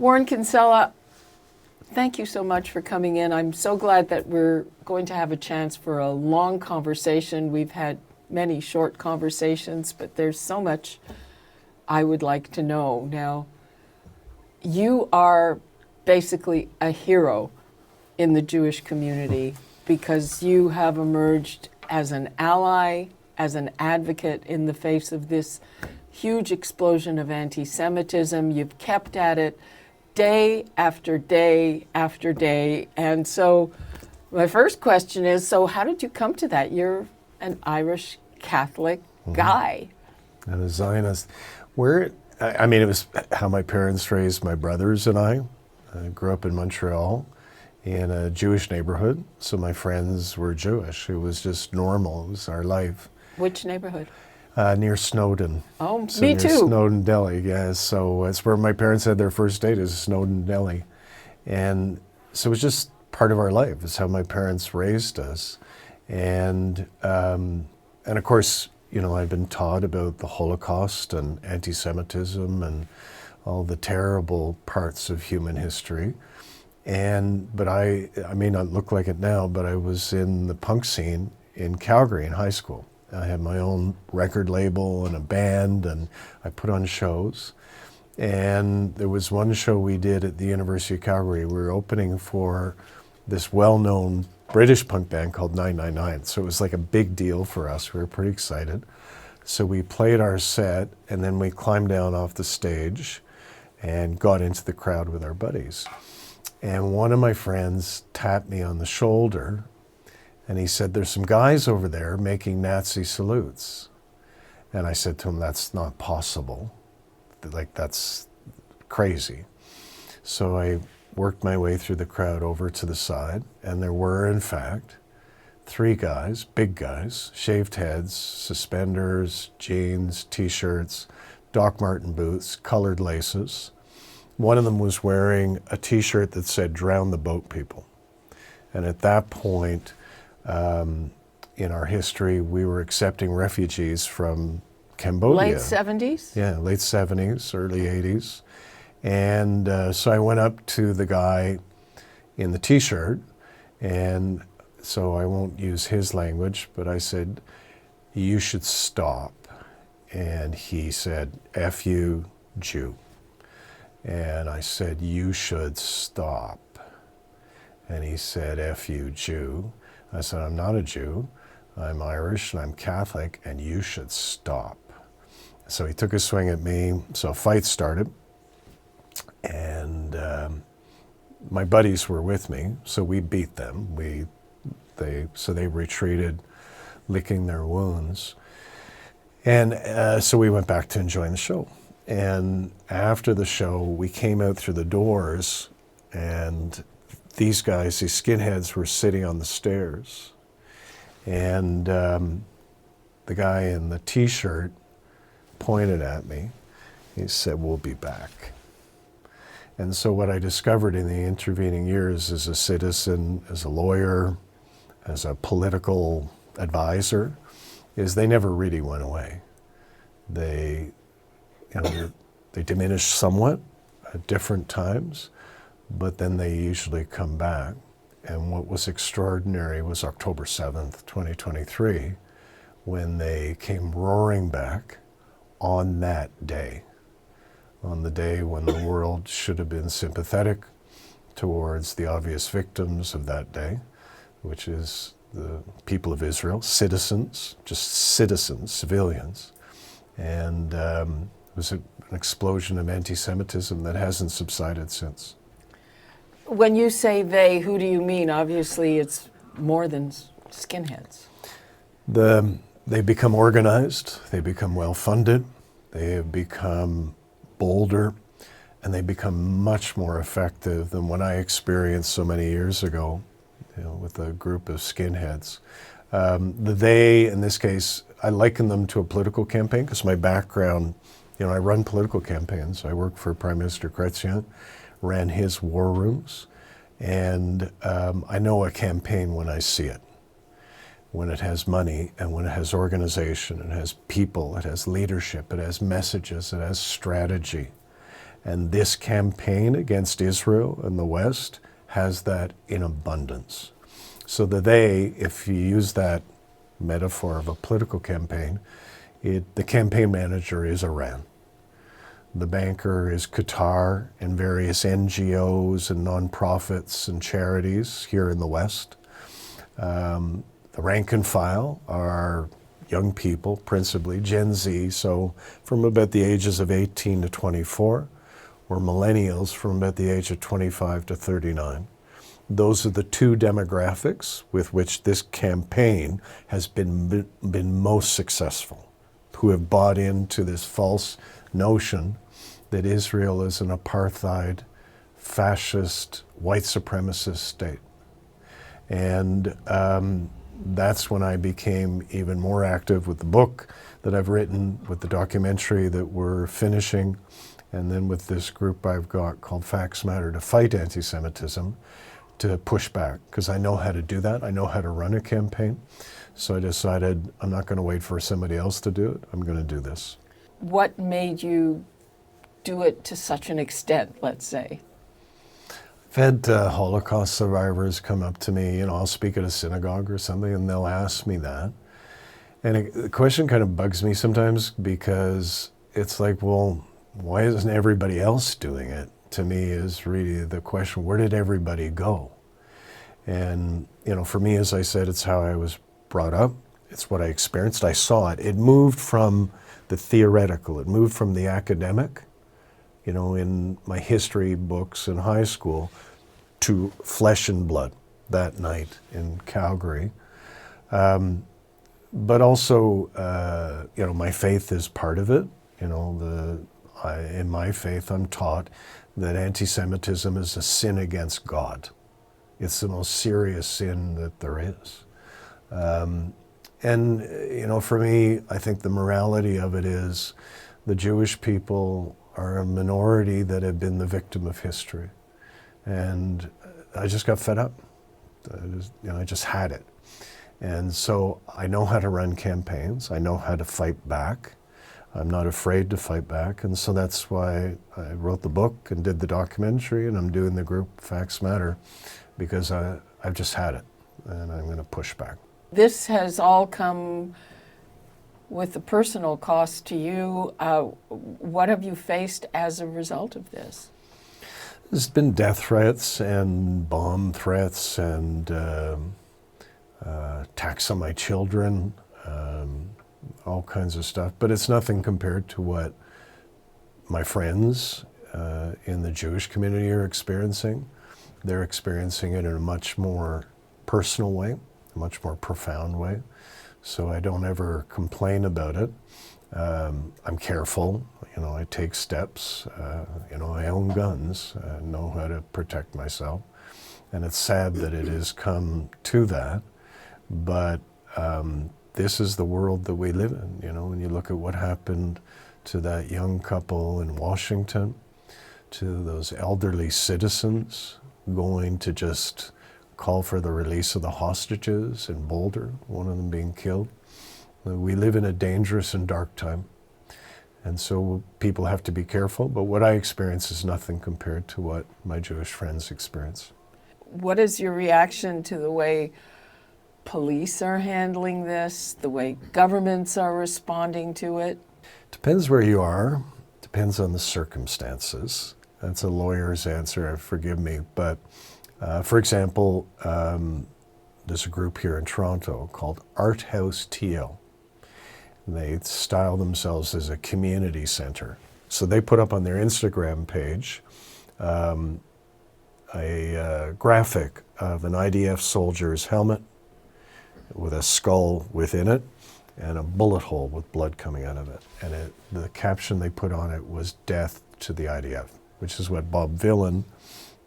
Warren Kinsella, thank you so much for coming in. I'm so glad that we're going to have a chance for a long conversation. We've had many short conversations, but there's so much I would like to know. Now, you are basically a hero in the Jewish community because you have emerged as an ally, as an advocate in the face of this huge explosion of anti-Semitism. You've kept at it day after day after day. And so my first question is, so how did you come to that? You're an Irish Catholic guy. And a Zionist. It was how my parents raised my brothers and I. I grew up in Montreal in a Jewish neighborhood, so my friends were Jewish. It was just normal. It was our life. Which neighborhood? Near Snowdon. Oh, so me near too. Snowdon Deli, yeah. So it's where my parents had their first date, is Snowdon Deli. And so it was just part of our life. It's how my parents raised us. And of course, I've been taught about the Holocaust and anti-Semitism and all the terrible parts of human history. But I may not look like it now, but I was in the punk scene in Calgary in high school. I had my own record label and a band, and I put on shows. And there was one show we did at the University of Calgary. We were opening for this well-known British punk band called 999. So it was like a big deal for us. We were pretty excited. So we played our set, and then we climbed down off the stage and got into the crowd with our buddies. And one of my friends tapped me on the shoulder, and he said, "There's some guys over there making Nazi salutes." And I said to him, "That's not possible. That's crazy." So I worked my way through the crowd over to the side, and there were, in fact, 3 guys, big guys, shaved heads, suspenders, jeans, T-shirts, Doc Marten boots, colored laces. One of them was wearing a T-shirt that said, "Drown the boat people." And at that point, in our history, we were accepting refugees from Cambodia. Late 70s? Yeah, late 70s, early 80s. And so I went up to the guy in the T-shirt, and so I won't use his language, but I said, "You should stop." And he said, "F you, Jew." And I said, "You should stop." And he said, "F you, Jew." I said, "I'm not a Jew. I'm Irish and I'm Catholic, and you should stop." So he took a swing at me. So a fight started. And my buddies were with me, so we beat them. So they retreated, licking their wounds. And so we went back to enjoying the show. And after the show, we came out through the doors, and these guys, these skinheads, were sitting on the stairs. And the guy in the T-shirt pointed at me. He said, "We'll be back." And so what I discovered in the intervening years as a citizen, as a lawyer, as a political advisor, is they never really went away. They diminish somewhat at different times, but then they usually come back. And what was extraordinary was October 7th, 2023, when they came roaring back on that day, on the day when the world should have been sympathetic towards the obvious victims of that day, which is the people of Israel, citizens, just citizens, civilians. And it was an explosion of anti-Semitism that hasn't subsided since. When you say they, who do you mean? Obviously, it's more than skinheads. They become organized, they become well-funded, they have become bolder, and they become much more effective than what I experienced so many years ago, with a group of skinheads. The they, in this case, I liken them to a political campaign because my background, I run political campaigns. I worked for Prime Minister Chrétien, ran his war rooms, and I know a campaign when I see it. When it has money, and when it has organization, it has people, it has leadership, it has messages, it has strategy. And this campaign against Israel and the West has that in abundance. So that if you use that metaphor of a political campaign, the campaign manager is Iran. The banker is Qatar and various NGOs and nonprofits and charities here in the West. The rank and file are young people, principally Gen Z, so from about the ages of 18 to 24, or millennials from about the age of 25 to 39. Those are the two demographics with which this campaign has been most successful, who have bought into this false notion that Israel is an apartheid, fascist, white supremacist state. And that's when I became even more active with the book that I've written, with the documentary that we're finishing, and then with this group I've got called Facts Matter to fight anti-Semitism, to push back, because I know how to do that. I know how to run a campaign. So I decided I'm not going to wait for somebody else to do it. I'm going to do this. What made you do it to such an extent, let's say? I've had Holocaust survivors come up to me, I'll speak at a synagogue or something, and they'll ask me that. And the question kind of bugs me sometimes, because it's like, well, why isn't everybody else doing it? To me is really the question, where did everybody go? And, for me, as I said, it's how I was brought up. It's what I experienced. I saw it. It moved from the theoretical. It moved from the academic, in my history books in high school, to flesh and blood that night in Calgary. But also, my faith is part of it. In my faith, I'm taught that anti-Semitism is a sin against God. It's the most serious sin that there is. And for me, I think the morality of it is the Jewish people are a minority that have been the victim of history. And I just got fed up. I just had it. And so I know how to run campaigns. I know how to fight back. I'm not afraid to fight back. And so that's why I wrote the book and did the documentary, and I'm doing the group Facts Matter, because I've just had it, and I'm going to push back. This has all come with a personal cost to you. What have you faced as a result of this? There's been death threats and bomb threats and attacks on my children, all kinds of stuff. But it's nothing compared to what my friends in the Jewish community are experiencing. They're experiencing it in a much more personal way, a much more profound way. So I don't ever complain about it. I'm careful, I take steps, I own guns, I know how to protect myself. And it's sad that it has come to that, but this is the world that we live in, when you look at what happened to that young couple in Washington, to those elderly citizens going to just call for the release of the hostages in Boulder, one of them being killed. We live in a dangerous and dark time. And so people have to be careful, but what I experience is nothing compared to what my Jewish friends experience. What is your reaction to the way police are handling this, the way governments are responding to it? Depends where you are, depends on the circumstances. That's a lawyer's answer, forgive me. But for example, there's a group here in Toronto called Art House TL. They style themselves as a community center. So they put up on their Instagram page a graphic of an IDF soldier's helmet with a skull within it and a bullet hole with blood coming out of it. And the caption they put on it was "Death to the IDF," which is what Bob Vylan,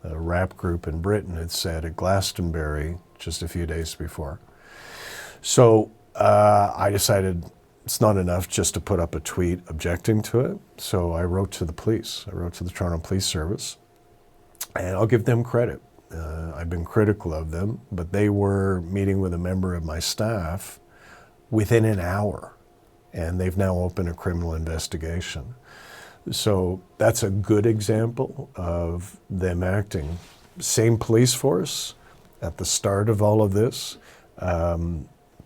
a rap group in Britain, had said at Glastonbury just a few days before. So I decided it's not enough just to put up a tweet objecting to it. So I wrote to the police. I wrote to the Toronto Police Service. And I'll give them credit. I've been critical of them, but they were meeting with a member of my staff within an hour. And they've now opened a criminal investigation. So that's a good example of them acting. Same police force at the start of all of this,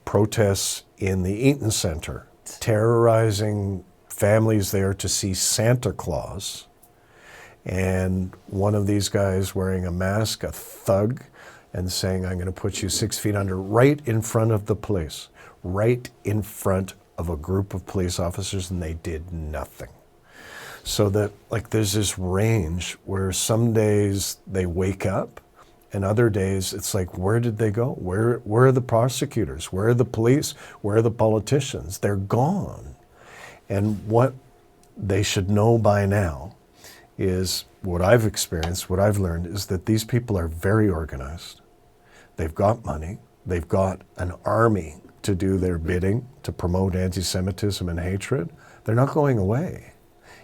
protests in the Eaton Center, terrorizing families there to see Santa Claus. And one of these guys wearing a mask, a thug, and saying, I'm going to put you 6 feet under, right in front of the police, right in front of a group of police officers, and they did nothing. So that, like, there's this range where some days they wake up, and other days it's like, where did they go? Where are the prosecutors? Where are the police? Where are the politicians? They're gone. And what they should know by now is what I've experienced, what I've learned, is that these people are very organized. They've got money. They've got an army to do their bidding, to promote anti-Semitism and hatred. They're not going away.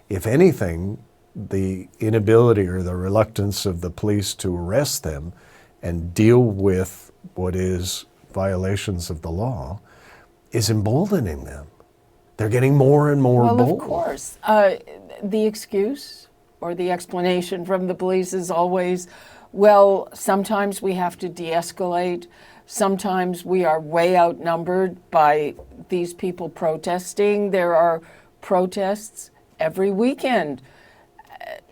If anything, the inability or the reluctance of the police to arrest them and deal with what is violations of the law is emboldening them. They're getting more and more bold. Well, of course. The excuse or the explanation from the police is always, well, sometimes we have to de-escalate. Sometimes we are way outnumbered by these people protesting. There are protests every weekend,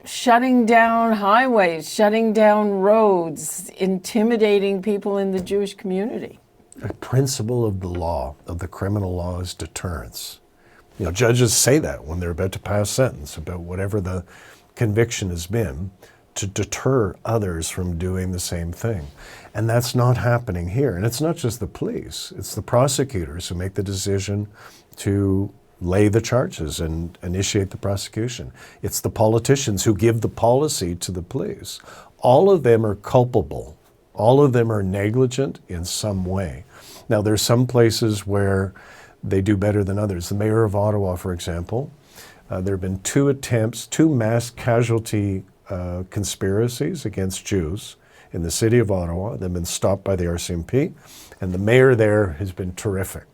shutting down highways, shutting down roads, intimidating people in the Jewish community. A principle of the law, of the criminal law, is deterrence. You know, judges say that when they're about to pass sentence about whatever the conviction has been, to deter others from doing the same thing. And that's not happening here. And it's not just the police, it's the prosecutors who make the decision to lay the charges and initiate the prosecution. It's the politicians who give the policy to the police. All of them are culpable. All of them are negligent in some way. Now, there's some places where they do better than others. The mayor of Ottawa, for example, there have been two mass casualty conspiracies against Jews in the city of Ottawa. They've been stopped by the RCMP, and the mayor there has been terrific.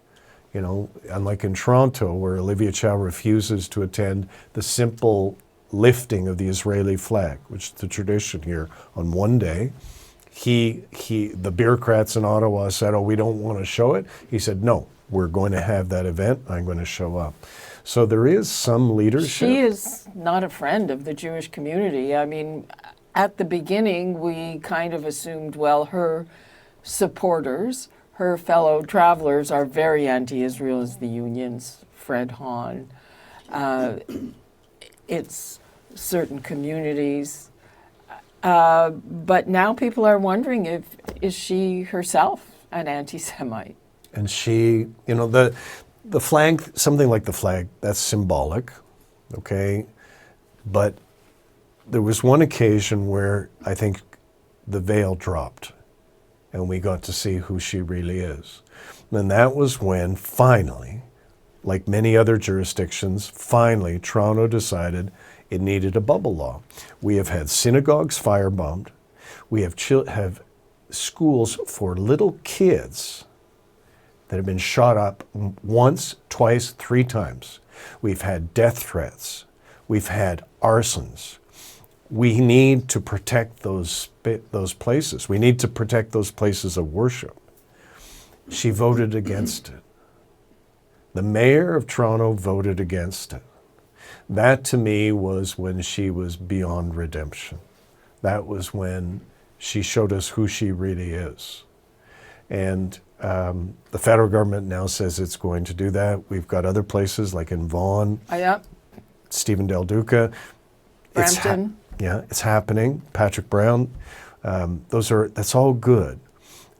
You know, unlike in Toronto, where Olivia Chow refuses to attend the simple lifting of the Israeli flag, which is the tradition here on one day, the bureaucrats in Ottawa said, oh, we don't want to show it. He said, no, we're going to have that event. I'm going to show up. So there is some leadership. She is not a friend of the Jewish community. I mean, at the beginning, we kind of assumed, well, her supporters, her fellow travelers are very anti-Israel, as the unions, Fred Hahn. It's certain communities. But now people are wondering, is she herself an anti-Semite? And she, you know, the flag, something like the flag, that's symbolic, okay? But there was one occasion where I think the veil dropped and we got to see who she really is. And that was when finally, like many other jurisdictions, finally Toronto decided it needed a bubble law. We have had synagogues firebombed. We have schools for little kids that have been shot up once, twice, 3 times. We've had death threats. We've had arsons. We need to protect those places. We need to protect those places of worship. She voted against it. The mayor of Toronto voted against it. That to me was when she was beyond redemption. That was when she showed us who she really is. And the federal government now says it's going to do that. We've got other places like in Vaughan, Stephen Del Duca. Brampton. It's happening. Patrick Brown. That's all good.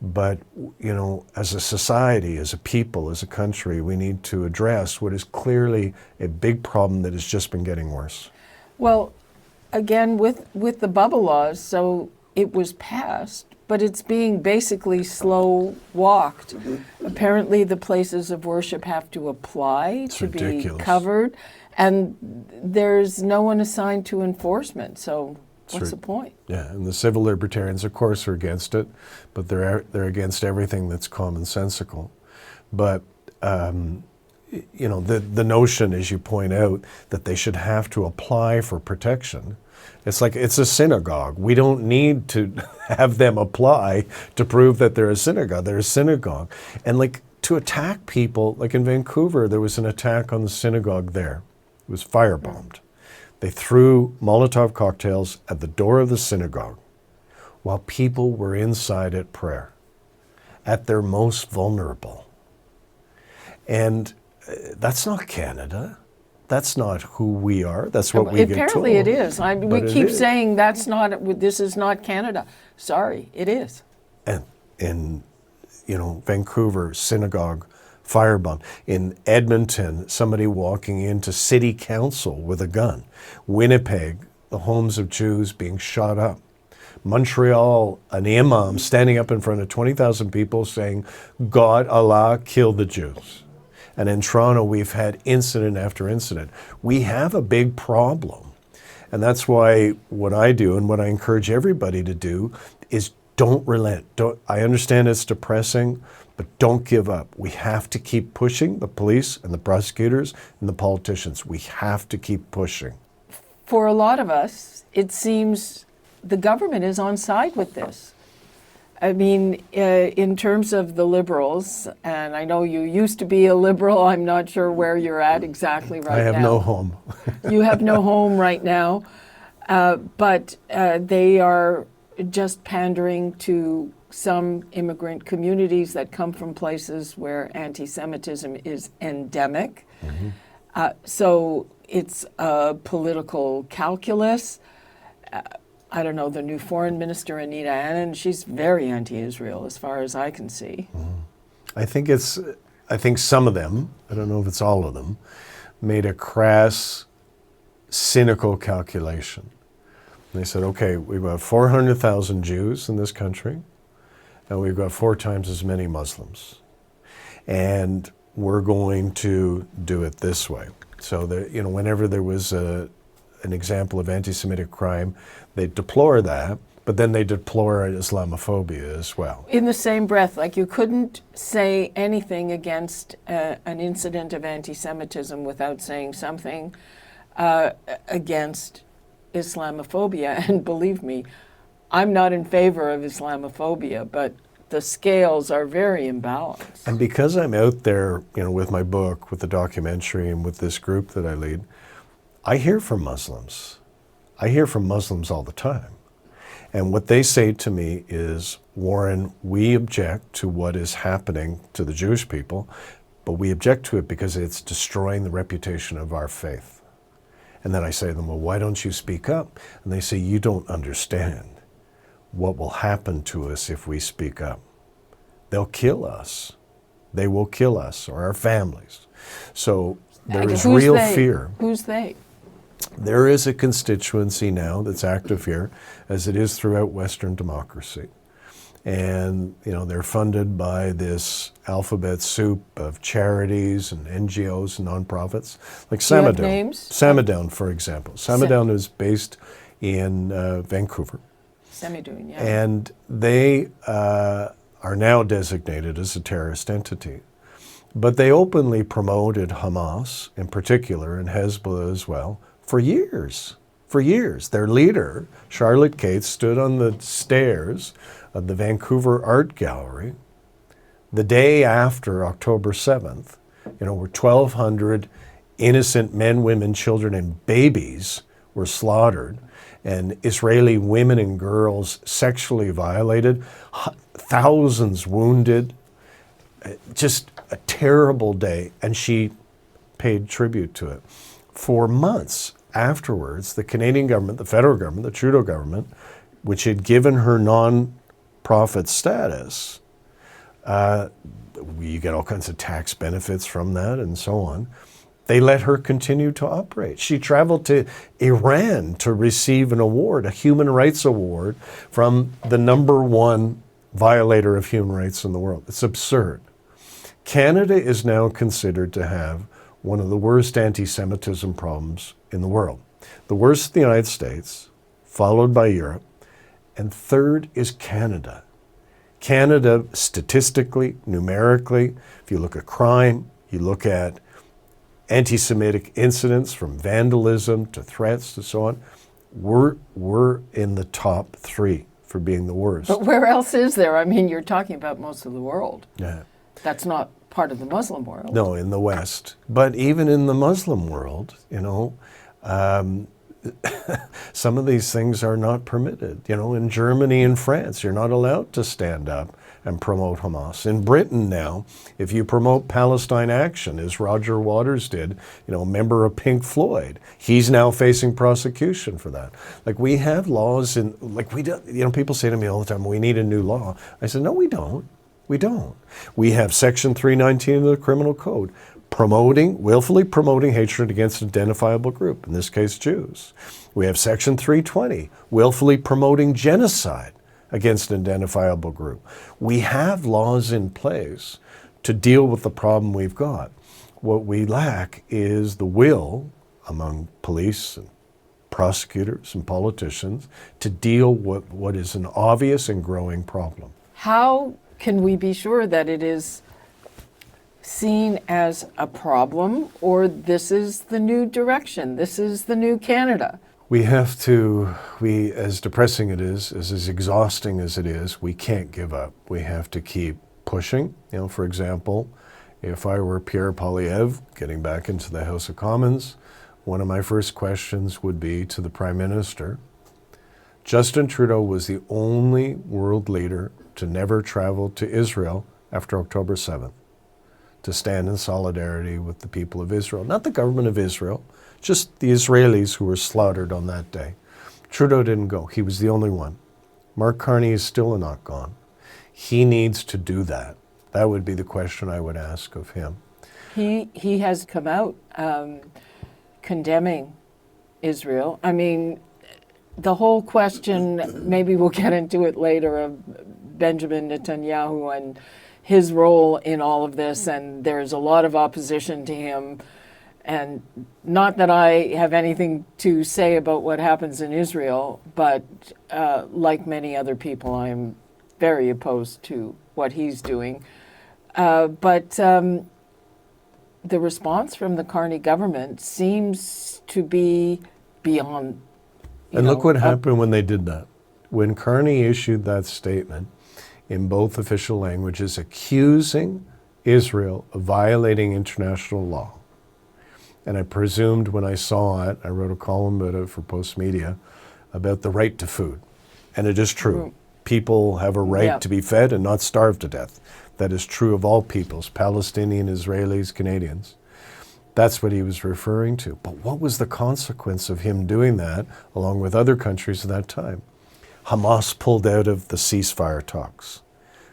But, you know, as a society, as a people, as a country, we need to address what is clearly a big problem that has just been getting worse. Well, again, with the bubble laws, so it was passed, but it's being basically slow walked. Apparently the places of worship have to apply to be covered, and there's no one assigned to enforcement, so what's the point? Yeah, and the civil libertarians, of course, are against it, but they're against everything that's commonsensical. But, you the notion, as you point out, that they should have to apply for protection. It's like it's a synagogue. We don't need to have them apply to prove that they're a synagogue. They're a synagogue. And like to attack people, like in Vancouver, there was an attack on the synagogue there. It was firebombed. They threw Molotov cocktails at the door of the synagogue while people were inside at prayer, at their most vulnerable. And that's not Canada. That's not who we are. That's what we get told. Apparently it is. We But it keep is. saying this is not Canada. Sorry, it is. And in Vancouver, synagogue firebomb. In Edmonton, somebody walking into city council with a gun. Winnipeg, the homes of Jews being shot up. Montreal, an imam standing up in front of 20,000 people saying, God, Allah, kill the Jews. And in Toronto, we've had incident after incident. We have a big problem. And that's why what I do and what I encourage everybody to do is don't relent. I understand it's depressing, but don't give up. We have to keep pushing, the police and the prosecutors and the politicians. We have to keep pushing. For a lot of us, it seems the government is on side with this. I mean, in terms of the Liberals, and I know you used to be a Liberal, I'm not sure where you're at exactly right now. I have no home. You have no home right now, but they are just pandering to some immigrant communities that come from places where anti-Semitism is endemic. Mm-hmm. So it's a political calculus. I don't know, the new foreign minister, Anita Anand, she's very anti-Israel as far as I can see. Mm. I think some of them, I don't know if it's all of them, made a crass, cynical calculation. They said, okay, we've got 400,000 Jews in this country, and we've got 4 times as many Muslims. And we're going to do it this way. So that, whenever there was an example of anti-Semitic crime, they deplore that, but then they deplore Islamophobia as well. In the same breath, like you couldn't say anything against an incident of anti-Semitism without saying something against Islamophobia. And believe me, I'm not in favor of Islamophobia, but the scales are very imbalanced. And because I'm out there, with my book, with the documentary, and with this group that I lead, I hear from Muslims. I hear from Muslims all the time. And what they say to me is, Warren, we object to what is happening to the Jewish people, but we object to it because it's destroying the reputation of our faith. And then I say to them, well, why don't you speak up? And they say, you don't understand what will happen to us if we speak up. They'll kill us. They will kill us or our families. So there is real fear. Who's they? There is a constituency now that's active here, as it is throughout Western democracy. And, they're funded by this alphabet soup of charities and NGOs and nonprofits, like Do you have Samadown. names? Samadown, for example. Samadown is based in Vancouver. Semidoun, yeah. And they are now designated as a terrorist entity. But they openly promoted Hamas in particular, and Hezbollah as well, for years. For years. Their leader, Charlotte Cates, stood on the stairs of the Vancouver Art Gallery the day after October 7th, where 1,200 innocent men, women, children, and babies were slaughtered, and Israeli women and girls sexually violated, thousands wounded, just a terrible day, and she paid tribute to it. For months afterwards, the Canadian government, the federal government, the Trudeau government, which had given her non-profit status, you get all kinds of tax benefits from that and so on, they let her continue to operate. She traveled to Iran to receive an award, a human rights award, from the #1 violator of human rights in the world. It's absurd. Canada is now considered to have one of the worst anti-Semitism problems in the world. The worst in the United States, followed by Europe, and third is Canada. Canada, statistically, numerically, if you look at crime, you look at anti-Semitic incidents, from vandalism to threats to so on, we're in the top 3 for being the worst. But where else is there? I mean, you're talking about most of the world. Yeah. That's not part of the Muslim world. No, in the West. But even in the Muslim world, some of these things are not permitted. In Germany and France, you're not allowed to stand up and promote Hamas. In Britain now, if you promote Palestine Action, as Roger Waters did, a member of Pink Floyd, he's now facing prosecution for that. Like, we have laws we don't, people say to me all the time, we need a new law. I said, no, we don't. We don't. We have Section 319 of the Criminal Code, willfully promoting hatred against an identifiable group, in this case Jews. We have Section 320, willfully promoting genocide against an identifiable group. We have laws in place to deal with the problem we've got. What we lack is the will among police and prosecutors and politicians to deal with what is an obvious and growing problem. How can we be sure that it is seen as a problem, or this is the new direction, this is the new Canada? As depressing it is, as exhausting as it is, we can't give up. We have to keep pushing. For example, if I were Pierre Poilievre getting back into the House of Commons, one of my first questions would be to the Prime Minister. Justin Trudeau was the only world leader to never travel to Israel after October 7th, to stand in solidarity with the people of Israel. Not the government of Israel, just the Israelis who were slaughtered on that day. Trudeau didn't go. He was the only one. Mark Carney is still not gone. He needs to do that. That would be the question I would ask of him. He has come out condemning Israel. I mean, the whole question, maybe we'll get into it later, of Benjamin Netanyahu and his role in all of this, and there's a lot of opposition to him. And not that I have anything to say about what happens in Israel, but like many other people, I'm very opposed to what he's doing. But the response from the Carney government seems to be beyond. And look what happened when they did that. When Carney issued that statement in both official languages accusing Israel of violating international law, and I presumed when I saw it, I wrote a column about it for Postmedia, about the right to food. And it is true. People have a right to be fed and not starve to death. That is true of all peoples, Palestinian, Israelis, Canadians. That's what he was referring to. But what was the consequence of him doing that, along with other countries at that time? Hamas pulled out of the ceasefire talks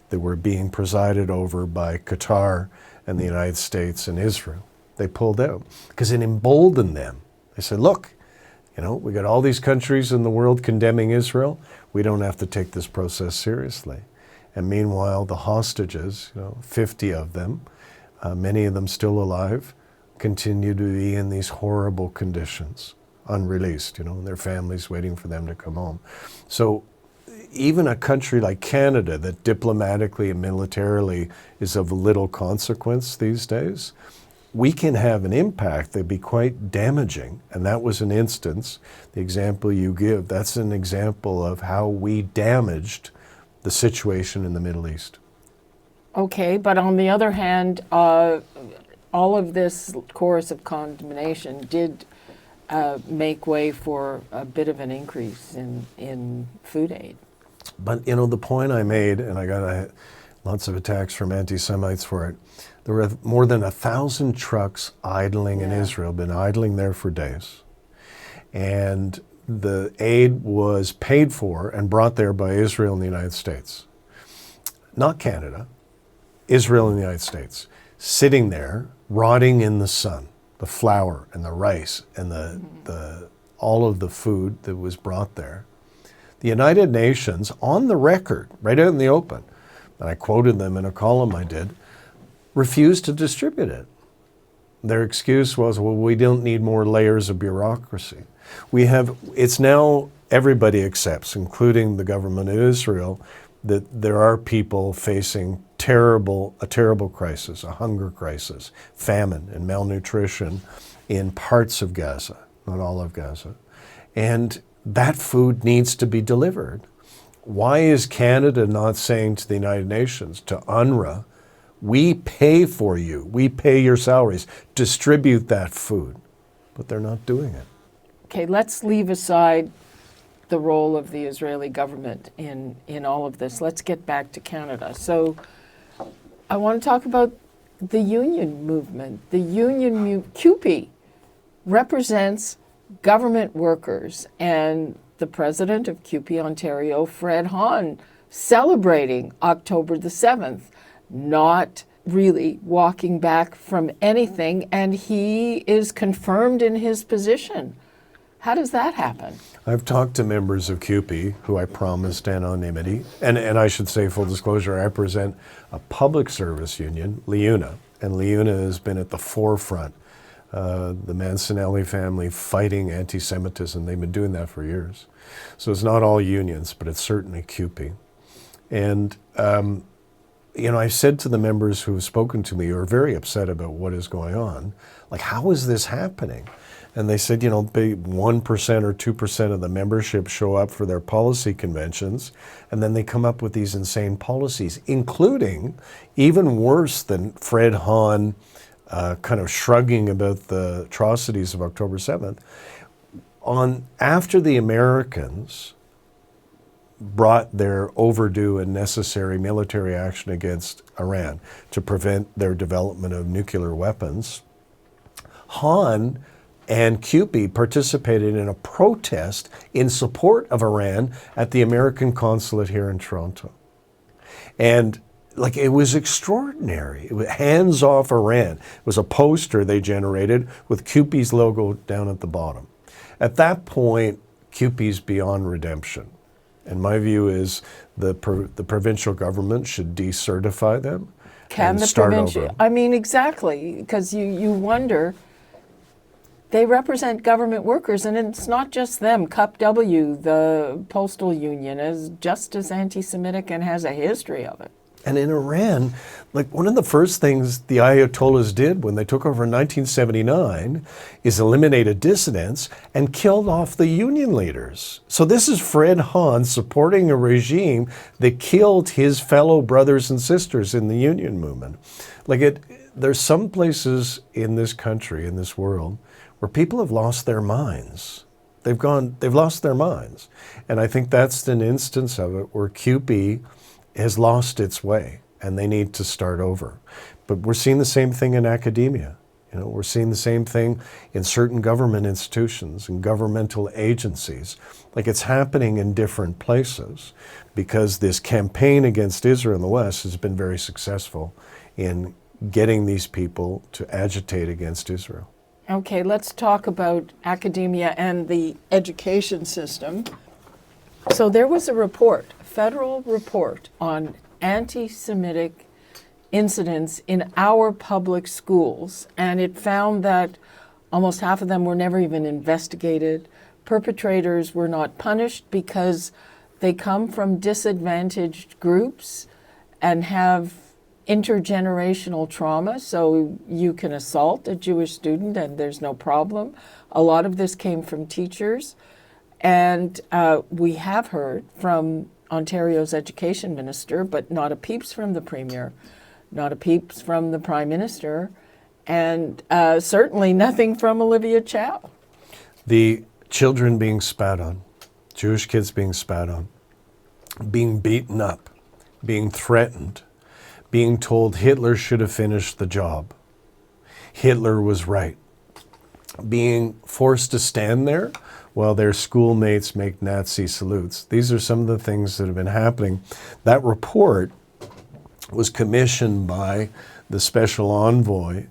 that were being presided over by Qatar and the United States and Israel. They pulled out because it emboldened them. They said, look, we got all these countries in the world condemning Israel. We don't have to take this process seriously. And meanwhile, the hostages, 50 of them, many of them still alive, continue to be in these horrible conditions, unreleased, and their families waiting for them to come home. So even a country like Canada that diplomatically and militarily is of little consequence these days, we can have an impact that'd be quite damaging. And that was an instance, the example you give, that's an example of how we damaged the situation in the Middle East. Okay, but on the other hand, all of this chorus of condemnation did make way for a bit of an increase in food aid. But the point I made, and I got lots of attacks from anti-Semites for it, there were more than 1,000 trucks idling in Israel, been idling there for days. And the aid was paid for and brought there by Israel and the United States. Not Canada, Israel and the United States. Sitting there, rotting in the sun, the flour and the rice and the all of the food that was brought there. The United Nations, on the record, right out in the open, and I quoted them in a column I did, refused to distribute it. Their excuse was, well, we don't need more layers of bureaucracy. It's now everybody accepts, including the government of Israel, that there are people facing a terrible crisis, a hunger crisis, famine and malnutrition in parts of Gaza, not all of Gaza. And that food needs to be delivered. Why is Canada not saying to the United Nations, to UNRWA, we pay for you, we pay your salaries, distribute that food? But they're not doing it. Okay, let's leave aside the role of the Israeli government in all of this. Let's get back to Canada. So I want to talk about the union movement. The CUPE represents government workers, and the president of CUPE Ontario, Fred Hahn, celebrating October the 7th, not really walking back from anything, and he is confirmed in his position. How does that happen? I've talked to members of CUPE who I promised anonymity, and I should say, full disclosure, I represent a public service union, LIUNA, and LIUNA has been at the forefront. The Mancinelli family fighting anti-Semitism, they've been doing that for years. So it's not all unions, but it's certainly CUPE. And I've said to the members who have spoken to me who are very upset about what is going on, like, how is this happening? And they said, 1% or 2% of the membership show up for their policy conventions, and then they come up with these insane policies, including, even worse than Fred Hahn kind of shrugging about the atrocities of October 7th, after the Americans brought their overdue and necessary military action against Iran to prevent their development of nuclear weapons, Hahn and CUPE participated in a protest in support of Iran at the American consulate here in Toronto. And it was extraordinary. It was hands off Iran. It was a poster they generated with CUPE's logo down at the bottom. At that point, CUPE's beyond redemption. And my view is the provincial government should decertify them and start over. I mean, exactly, because you wonder, they represent government workers, and it's not just them. CUPW, the postal union, is just as anti-Semitic and has a history of it. And in Iran, one of the first things the Ayatollahs did when they took over in 1979 is eliminated dissidents and killed off the union leaders. So this is Fred Hahn supporting a regime that killed his fellow brothers and sisters in the union movement. There's some places in this country, in this world, where people have lost their minds. They've lost their minds. And I think that's an instance of it where CUPE has lost its way and they need to start over. But we're seeing the same thing in academia. We're seeing the same thing in certain government institutions and governmental agencies. It's happening in different places because this campaign against Israel in the West has been very successful in getting these people to agitate against Israel. Okay, let's talk about academia and the education system. So there was a federal report on anti-Semitic incidents in our public schools, and it found that almost half of them were never even investigated. Perpetrators were not punished because they come from disadvantaged groups and have intergenerational trauma, so you can assault a Jewish student and there's no problem. A lot of this came from teachers. And we have heard from Ontario's education minister, but not a peeps from the premier, not a peeps from the prime minister, and certainly nothing from Olivia Chow. The children being spat on, Jewish kids being spat on, being beaten up, being threatened, being told Hitler should have finished the job. Hitler was right. Being forced to stand there while their schoolmates make Nazi salutes. These are some of the things that have been happening. That report was commissioned by the special envoy,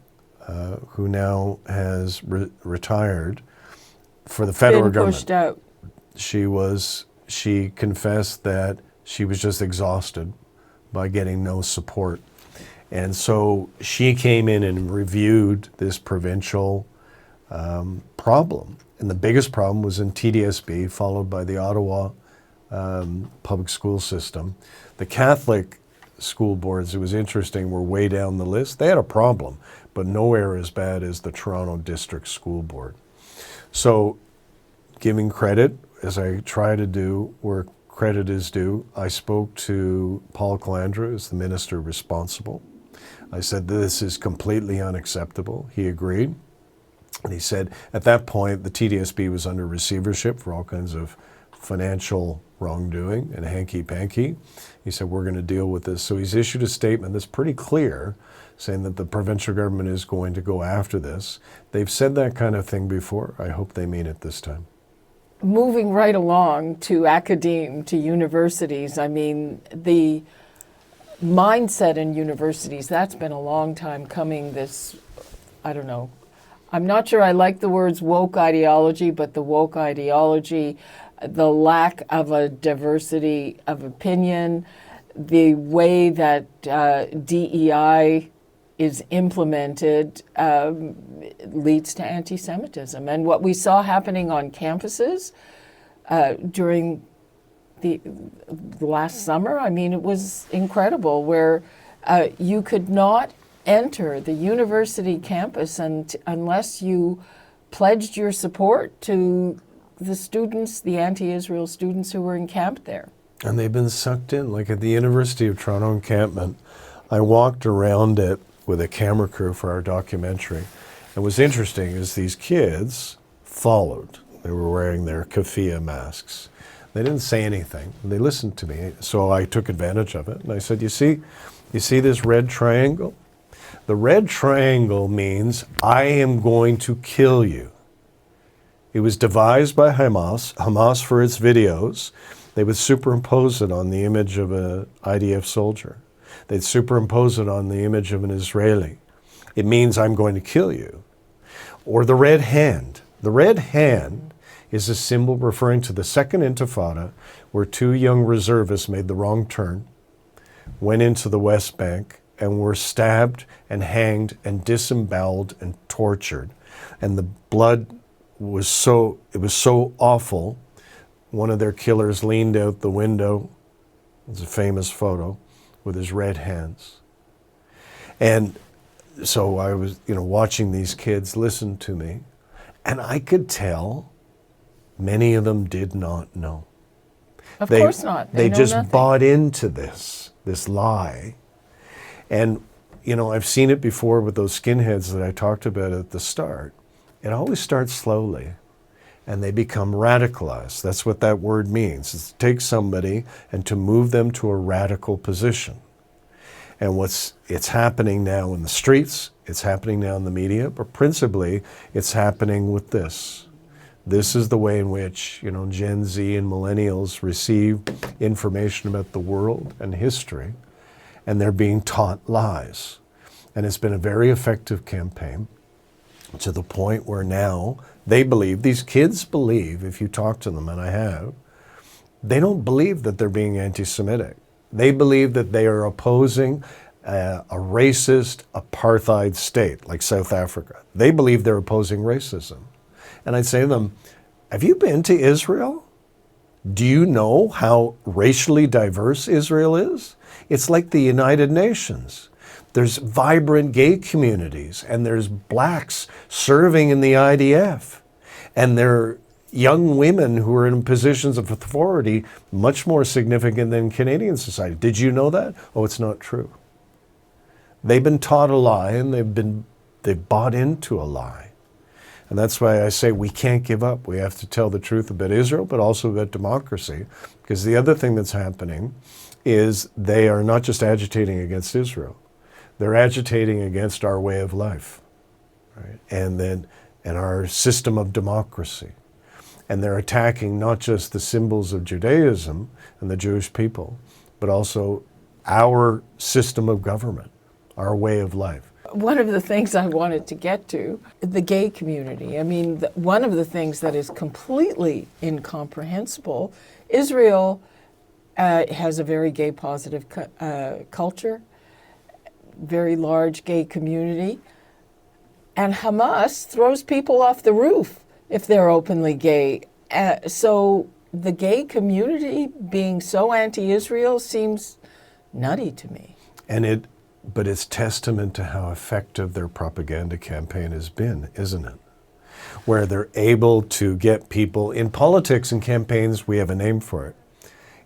who now has retired, for the federal government. Pushed out. She confessed that she was just exhausted by getting no support. And so she came in and reviewed this provincial problem. And the biggest problem was in TDSB, followed by the Ottawa public school system. The Catholic school boards, it was interesting, were way down the list. They had a problem, but nowhere as bad as the Toronto District School Board. So giving credit, as I try to do where credit is due, I spoke to Paul Calandra, who's the minister responsible. I said, this is completely unacceptable. He agreed. And he said, at that point, the TDSB was under receivership for all kinds of financial wrongdoing and hanky-panky. He said, we're going to deal with this. So he's issued a statement that's pretty clear, saying that the provincial government is going to go after this. They've said that kind of thing before. I hope they mean it this time. Moving right along to academe, to universities, I mean, the mindset in universities, that's been a long time coming, this, I don't know, I'm not sure I like the words woke ideology, but the woke ideology, the lack of a diversity of opinion, the way that DEI is implemented leads to anti-Semitism. And what we saw happening on campuses during the last summer, I mean, it was incredible, where you could not enter the university campus unless you pledged your support to the students, the anti-Israel students who were encamped there. And they've been sucked in. Like at the University of Toronto encampment, I walked around it with a camera crew for our documentary. And what's interesting is these kids followed. They were wearing their keffiyeh masks. They didn't say anything. They listened to me. So I took advantage of it. And I said, you see this red triangle? The red triangle means I am going to kill you. It was devised by Hamas for its videos. They would superimpose it on the image of an IDF soldier. They'd superimpose it on the image of an Israeli. It means I'm going to kill you. Or the red hand. The red hand is a symbol referring to the Second Intifada, where two young reservists made the wrong turn, went into the West Bank, and were stabbed and hanged and disemboweled and tortured. And the blood was so awful, one of their killers leaned out the window, it's a famous photo, with his red hands. And so I was, watching these kids listen to me, and I could tell many of them did not know. Of course not. They know just nothing. bought into this lie. And, I've seen it before with those skinheads that I talked about at the start. It always starts slowly, and they become radicalized. That's what that word means. It's to take somebody and to move them to a radical position. And it's happening now in the streets, it's happening now in the media, but principally it's happening with this. This is the way in which, Gen Z and millennials receive information about the world and history, and they're being taught lies. And it's been a very effective campaign, to the point where now they believe, these kids believe, if you talk to them, and I have, they don't believe that they're being anti-Semitic. They believe that they are opposing a racist apartheid state like South Africa. They believe they're opposing racism. And I'd say to them, have you been to Israel? Do you know how racially diverse Israel is? It's like the United Nations. There's vibrant gay communities, and there's blacks serving in the IDF. And there are young women who are in positions of authority much more significant than Canadian society. Did you know that? Oh, it's not true. They've been taught a lie, and they've bought into a lie. And that's why I say we can't give up. We have to tell the truth about Israel, but also about democracy. Because the other thing that's happening is they are not just agitating against Israel. They're agitating against our way of life, right? And our system of democracy. And they're attacking not just the symbols of Judaism and the Jewish people, but also our system of government, our way of life. One of the things I wanted to get to, the gay community. I mean, one of the things that is completely incomprehensible, Israel has a very gay positive culture, very large gay community, and Hamas throws people off the roof if they're openly gay. So the gay community being so anti-Israel seems nutty to me. But it's testament to how effective their propaganda campaign has been, isn't it? Where they're able to get people in politics and campaigns, we have a name for it.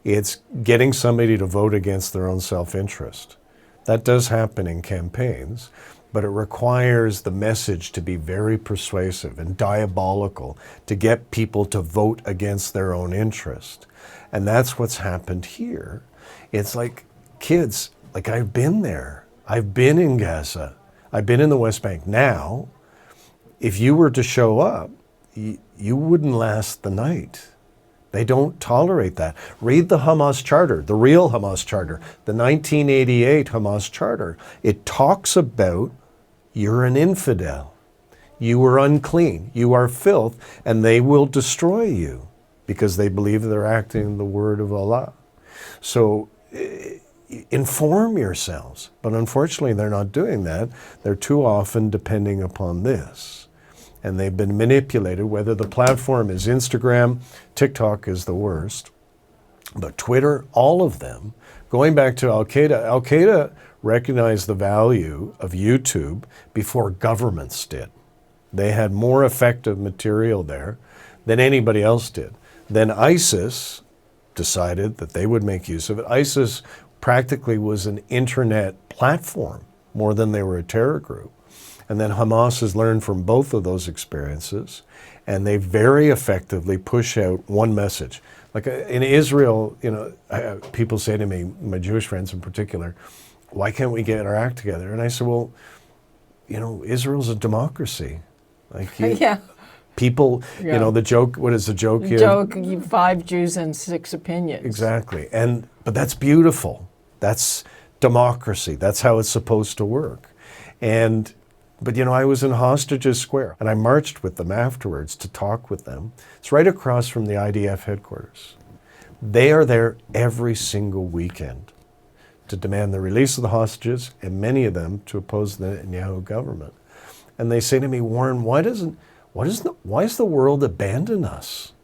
It's getting somebody to vote against their own self-interest. That does happen in campaigns, but it requires the message to be very persuasive and diabolical to get people to vote against their own interest. And that's what's happened here. It's like, kids, like, I've been there. I've been in Gaza. I've been in the West Bank. Now, if you were to show up, you wouldn't last the night. They don't tolerate that. Read the Hamas Charter, the real Hamas Charter, the 1988 Hamas Charter. It talks about you're an infidel. You are unclean. You are filth, and they will destroy you because they believe they're acting in the word of Allah. So inform yourselves. But unfortunately, they're not doing that. They're too often depending upon this. And they've been manipulated, whether the platform is Instagram, TikTok is the worst, but Twitter, all of them, going back to Al-Qaeda. Al-Qaeda recognized the value of YouTube before governments did. They had more effective material there than anybody else did. Then ISIS decided that they would make use of it. ISIS practically was an internet platform more than they were a terror group. And then Hamas has learned from both of those experiences, and they very effectively push out one message. Like in Israel, people say to me, my Jewish friends in particular, why can't we get our act together? And I said, well, Israel's a democracy. Like Yeah. people, Yeah. the joke, what is the joke here? Joke, 5 Jews and 6 opinions. Exactly. But that's beautiful. That's democracy. That's how it's supposed to work. But I was in Hostages Square, and I marched with them afterwards to talk with them. It's right across from the IDF headquarters. They are there every single weekend to demand the release of the hostages, and many of them to oppose the Netanyahu government. And they say to me, Warren, why has the world abandoned us?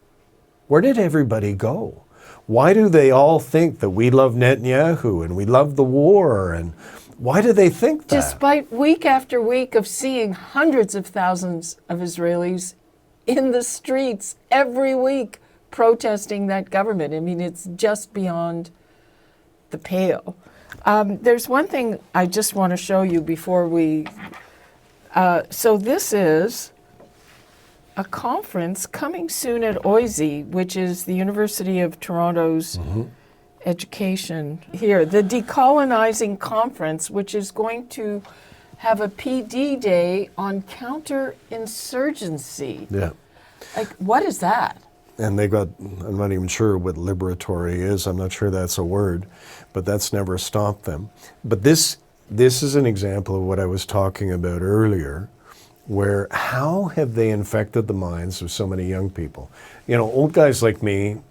Where did everybody go? Why do they all think that we love Netanyahu and we love the war? And why do they think that? Despite week after week of seeing hundreds of thousands of Israelis in the streets every week protesting that government. I mean, it's just beyond the pale. There's one thing I just want to show you before we... So this is a conference coming soon at OISE, which is the University of Toronto's education here, the Decolonizing Conference, which is going to have a PD day on counterinsurgency. Yeah. Like, what is that? And I'm not even sure what liberatory is. I'm not sure that's a word, but that's never stopped them. But this is an example of what I was talking about earlier, where how have they infected the minds of so many young people? Old guys like me,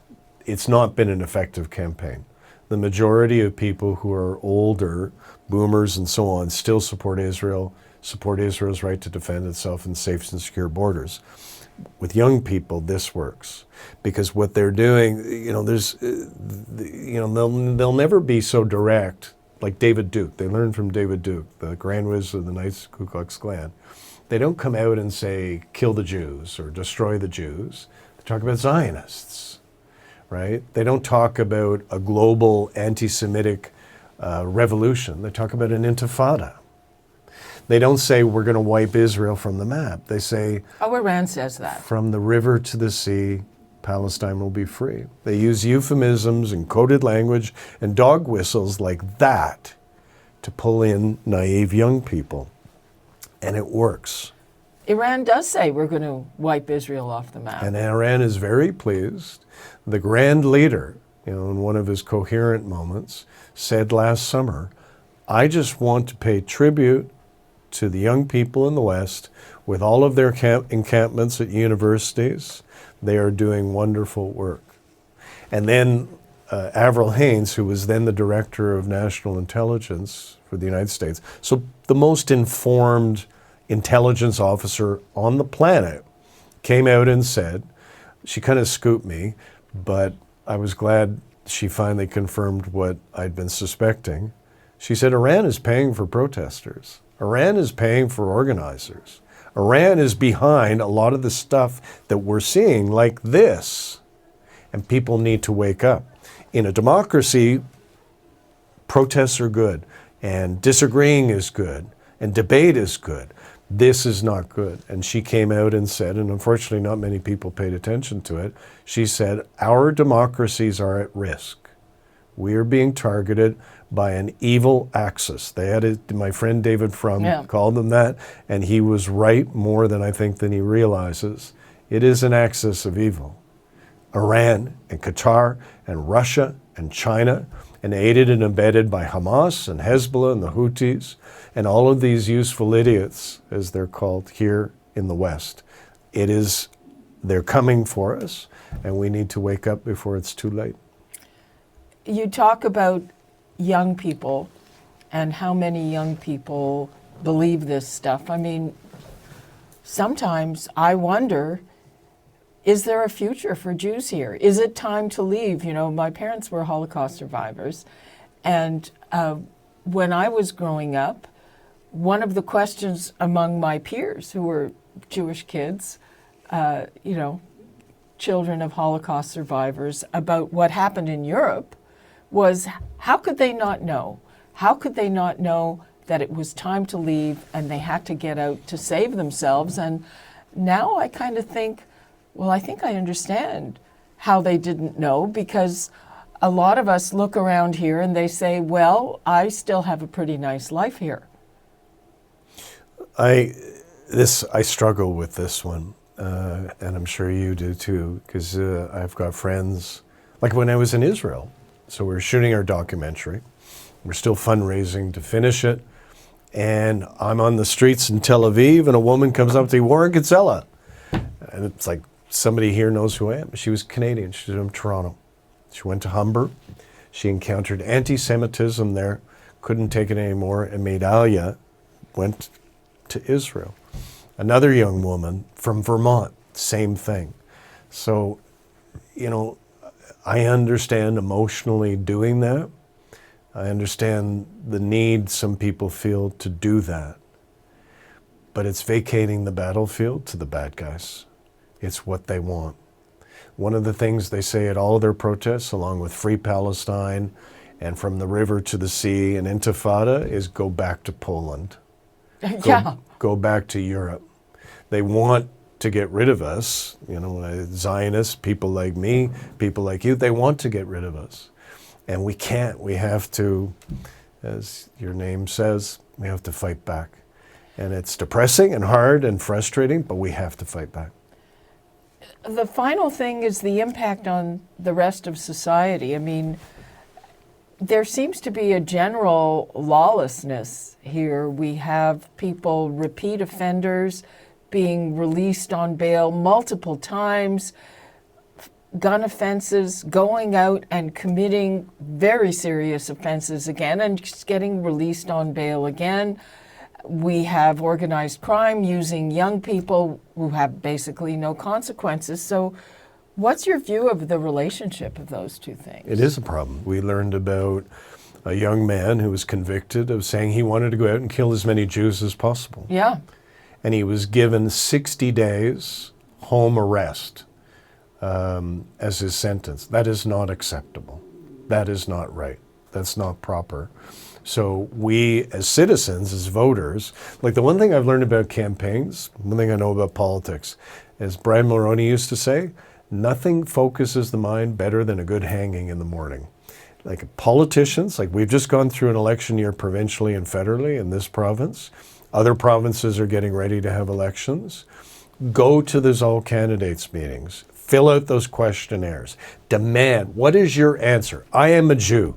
it's not been an effective campaign. The majority of people who are older, boomers and so on, still support Israel, support Israel's right to defend itself in safe and secure borders. With young people, this works because what they're doing, they'll never be so direct like David Duke. They learned from David Duke, the Grand Wizard of the Knights of Ku Klux Klan. They don't come out and say, kill the Jews or destroy the Jews. They talk about Zionists, right? They don't talk about a global anti-Semitic revolution. They talk about an intifada. They don't say we're going to wipe Israel from the map. They say, Iran says that. From the river to the sea, Palestine will be free. They use euphemisms and coded language and dog whistles like that to pull in naive young people. And it works. Iran does say we're going to wipe Israel off the map. And Iran is very pleased. The grand leader, in one of his coherent moments, said last summer, I just want to pay tribute to the young people in the West with all of their encampments at universities. They are doing wonderful work. And then Avril Haines, who was then the director of national intelligence for the United States, so the most informed intelligence officer on the planet, came out and said, she kind of scooped me, But I was glad she finally confirmed what I'd been suspecting. She said Iran is paying for protesters. Iran is paying for organizers. Iran is behind a lot of the stuff that we're seeing like this. And people need to wake up. In a democracy, protests are good, and disagreeing is good, and debate is good. This is not good. And she came out and said, and unfortunately not many people paid attention to it, she said, our democracies are at risk. We are being targeted by an evil axis. They had it, my friend David Frum called them that, and he was right more than I think than he realizes. It is an axis of evil. Iran and Qatar and Russia and China, and aided and abetted by Hamas and Hezbollah and the Houthis and all of these useful idiots, as they're called here in the West. They're coming for us, and we need to wake up before it's too late. You talk about young people and how many young people believe this stuff. I mean, sometimes I wonder, is there a future for Jews here? Is it time to leave? You know, my parents were Holocaust survivors, and when I was growing up, one of the questions among my peers who were Jewish kids, children of Holocaust survivors, about what happened in Europe was, how could they not know? How could they not know that it was time to leave and they had to get out to save themselves? And now I kind of think, well, I think I understand how they didn't know, because a lot of us look around here and they say, well, I still have a pretty nice life here. I struggle with this one, and I'm sure you do too, because I've got friends, like when I was in Israel, so we were shooting our documentary, we're still fundraising to finish it, and I'm on the streets in Tel Aviv, and a woman comes up to me, Warren Kinsella, and it's like, somebody here knows who I am. She was Canadian, she was from Toronto. She went to Humber, she encountered anti-Semitism there, couldn't take it anymore, and made Aliyah, went to Israel. Another young woman from Vermont, same thing. So, I understand emotionally doing that. I understand the need some people feel to do that. But it's vacating the battlefield to the bad guys. It's what they want. One of the things they say at all of their protests, along with Free Palestine and From the River to the Sea and Intifada, is go back to Poland. Go back to Europe. They want to get rid of us, Zionists, people like me, people like you, they want to get rid of us. And we can't. We have to, as your name says, we have to fight back. And it's depressing and hard and frustrating, but we have to fight back. The final thing is the impact on the rest of society. I mean, there seems to be a general lawlessness here. We have people, repeat offenders, being released on bail multiple times, gun offenses, going out and committing very serious offenses again and just getting released on bail again. We have organized crime using young people who have basically no consequences. So what's your view of the relationship of those two things? It is a problem. We learned about a young man who was convicted of saying he wanted to go out and kill as many Jews as possible. Yeah. And he was given 60 days home arrest as his sentence. That is not acceptable. That is not right. That's not proper. So we, as citizens, as voters, like the one thing I've learned about campaigns, one thing I know about politics, as Brian Mulroney used to say, nothing focuses the mind better than a good hanging in the morning. Like politicians, like we've just gone through an election year provincially and federally in this province. Other provinces are getting ready to have elections. Go to those all candidates meetings. Fill out those questionnaires. Demand, what is your answer? I am a Jew.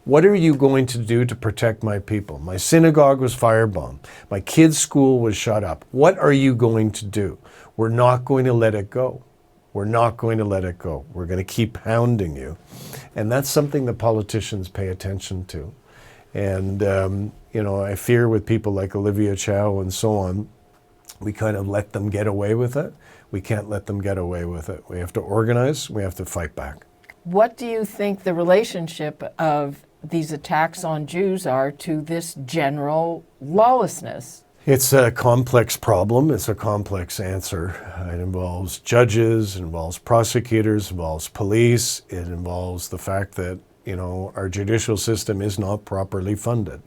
What are you going to do to protect my people? My synagogue was firebombed. My kid's school was shut up. What are you going to do? We're not going to let it go. We're not going to let it go. We're going to keep hounding you. And that's something that politicians pay attention to. And, I fear with people like Olivia Chow and so on, we kind of let them get away with it. We can't let them get away with it. We have to organize. We have to fight back. What do you think the relationship of these attacks on Jews are to this general lawlessness? It's a complex problem. It's a complex answer. It involves judges, it involves prosecutors, it involves police. It involves the fact that, our judicial system is not properly funded.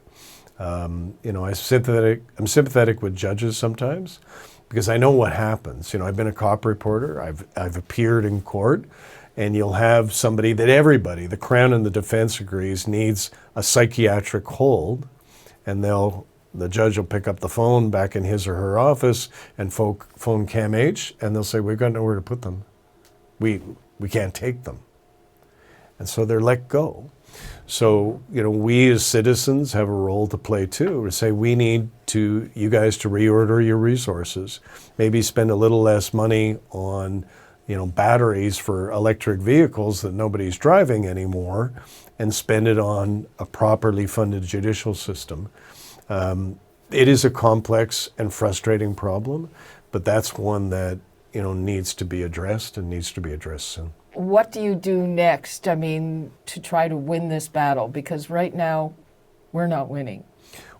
I'm sympathetic with judges sometimes because I know what happens. I've been a cop reporter. I've appeared in court. And you'll have somebody that everybody, the Crown and the defense agrees, needs a psychiatric hold, and the judge will pick up the phone back in his or her office and phone CAMH, and they'll say, we've got nowhere to put them. We can't take them. And so they're let go. So, we as citizens have a role to play too, to say we need you guys to reorder your resources, maybe spend a little less money on batteries for electric vehicles that nobody's driving anymore, and spend it on a properly funded judicial system. It is a complex and frustrating problem, but that's one that, needs to be addressed and needs to be addressed soon. What do you do next, to try to win this battle? Because right now, we're not winning.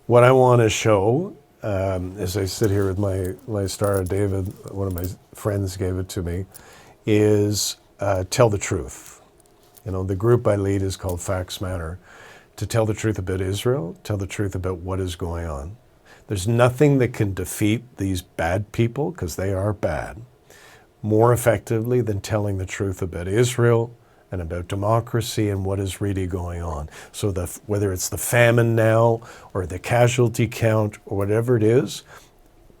What I want to show, as I sit here with my star, David, one of my friends gave it to me, is tell the truth. The group I lead is called Facts Matter. To tell the truth about Israel, tell the truth about what is going on. There's nothing that can defeat these bad people, because they are bad, more effectively than telling the truth about Israel and about democracy and what is really going on. So whether it's the famine now or the casualty count or whatever it is,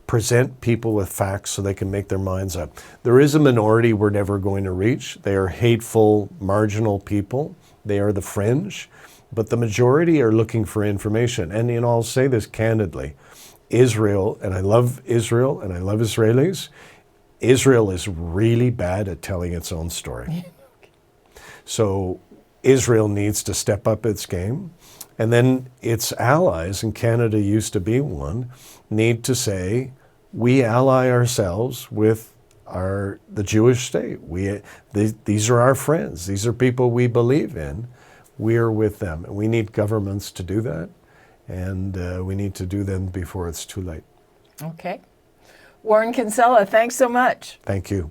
present people with facts so they can make their minds up. There is a minority we're never going to reach. They are hateful, marginal people. They are the fringe. But the majority are looking for information. And I'll say this candidly. Israel, and I love Israel and I love Israelis, Israel is really bad at telling its own story. So Israel needs to step up its game. And then its allies, and Canada used to be one, need to say, we ally ourselves with the Jewish state. These are our friends. These are people we believe in. We're with them. And we need governments to do that. And we need to do them before it's too late. Okay. Warren Kinsella, thanks so much. Thank you.